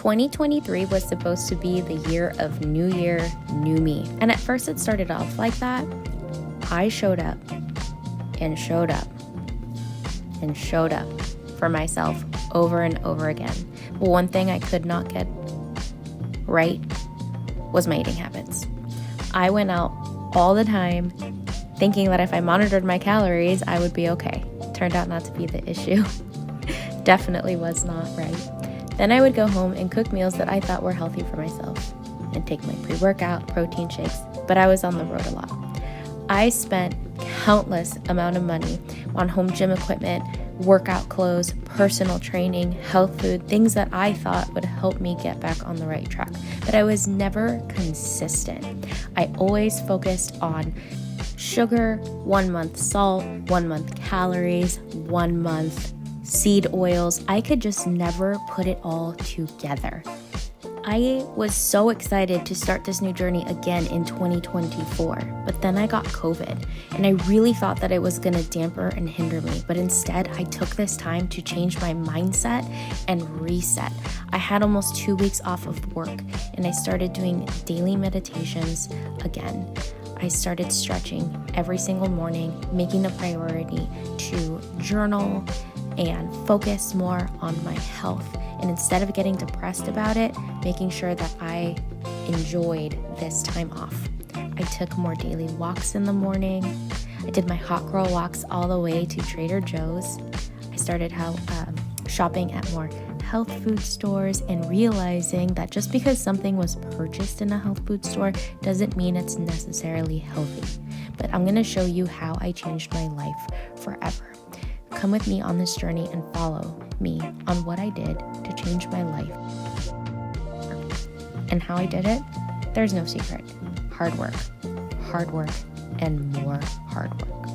2023 was supposed to be the year of new year, new me. And at first it started off like that. I showed up and showed up and showed up for myself over and over again. But one thing I could not get right was my eating habits. I went out all the time thinking that if I monitored my calories, I would be okay. Turned out not to be the issue. Definitely was not right. Then I would go home and cook meals that I thought were healthy for myself and take my pre-workout, protein shakes, but I was on the road a lot. I spent countless amount of money on home gym equipment, workout clothes, personal training, health food, things that I thought would help me get back on the right track. But I was never consistent. I always focused on sugar, 1 month salt, 1 month calories, 1 month seed oils. I could just never put it all together. I was so excited to start this new journey again in 2024, but then I got COVID, and I really thought that it was gonna damper and hinder me, but instead I took this time to change my mindset and reset. I had almost 2 weeks off of work, and I started doing daily meditations again. I started stretching every single morning, making a priority to journal and focus more on my health. And instead of getting depressed about it, making sure that I enjoyed this time off. I took more daily walks in the morning. I did my hot girl walks all the way to Trader Joe's. I started shopping at more health food stores and realizing that just because something was purchased in a health food store doesn't mean it's necessarily healthy. But I'm gonna show you how I changed my life forever. Come with me on this journey and follow me on what I did to change my life. And how I did it? There's no secret. Hard work, and more hard work.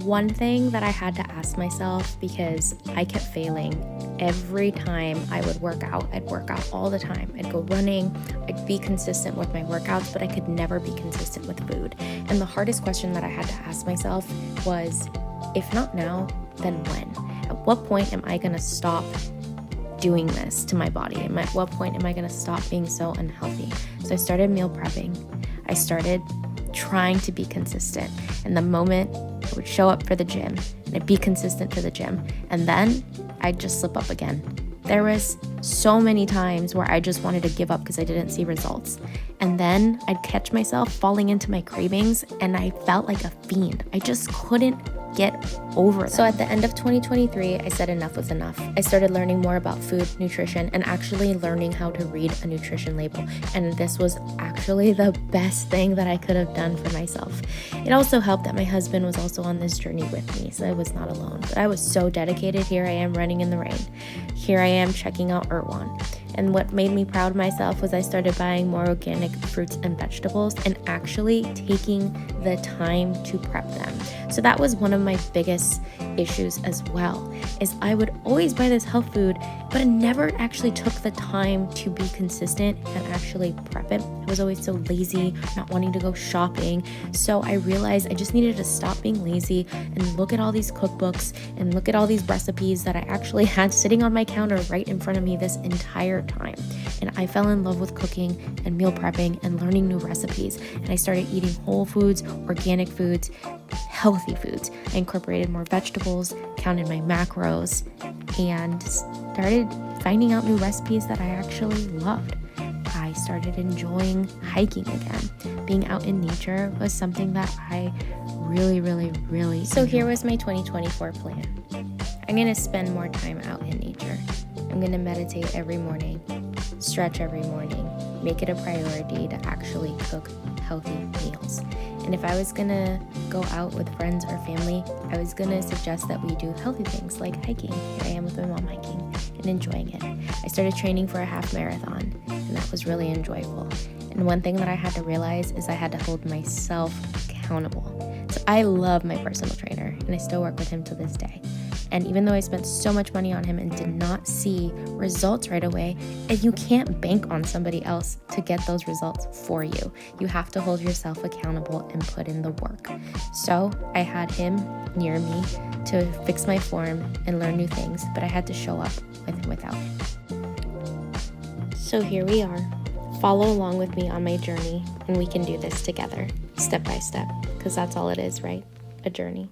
One thing that I had to ask myself, because I kept failing every time I would work out, I'd work out all the time. I'd go running, I'd be consistent with my workouts, but I could never be consistent with food. And the hardest question that I had to ask myself was, if not now, then when? At what point am I gonna stop doing this to my body? And at what point am I gonna stop being so unhealthy? So I started meal prepping. I started trying to be consistent. And the moment I would show up for the gym and I'd be consistent to the gym, and then I'd just slip up again. There was so many times where I just wanted to give up because I didn't see results. And then I'd catch myself falling into my cravings and I felt like a fiend. I just couldn't get over them. So at the end of 2023, I said enough was enough. I started learning more about food, nutrition, and actually learning how to read a nutrition label. And this was actually the best thing that I could have done for myself. It also helped that my husband was also on this journey with me, so I was not alone. But I was so dedicated. Here I am running in the rain. Here I am checking out Erewhon. And what made me proud of myself was I started buying more organic fruits and vegetables and actually taking the time to prep them. So that was one of my biggest issues as well, is I would always buy this health food, but I never actually took the time to be consistent and actually prep it. I was always so lazy, not wanting to go shopping. So I realized I just needed to stop being lazy and look at all these cookbooks and look at all these recipes that I actually had sitting on my counter right in front of me this entire time. And I fell in love with cooking and meal prepping and learning new recipes. And I started eating whole foods, organic foods, healthy foods. I incorporated more vegetables, counted my macros, and started finding out new recipes that I actually loved. I started enjoying hiking again. Being out in nature was something that I really enjoyed. So here was my 2024 plan. I'm going to spend more time out in nature. I'm going to meditate every morning, stretch every morning, make it a priority to actually cook healthy meals. And if I was going to go out with friends or family, I was going to suggest that we do healthy things like hiking. Here I am with my mom hiking and enjoying it. I started training for a half marathon, and that was really enjoyable. And one thing that I had to realize is I had to hold myself accountable. So I love my personal trainer, and I still work with him to this day. And even though I spent so much money on him and did not see results right away, and you can't bank on somebody else to get those results for you. You have to hold yourself accountable and put in the work. So I had him near me to fix my form and learn new things, but I had to show up with and without him. So here we are. Follow along with me on my journey, and we can do this together, step by step, because that's all it is, right? A journey.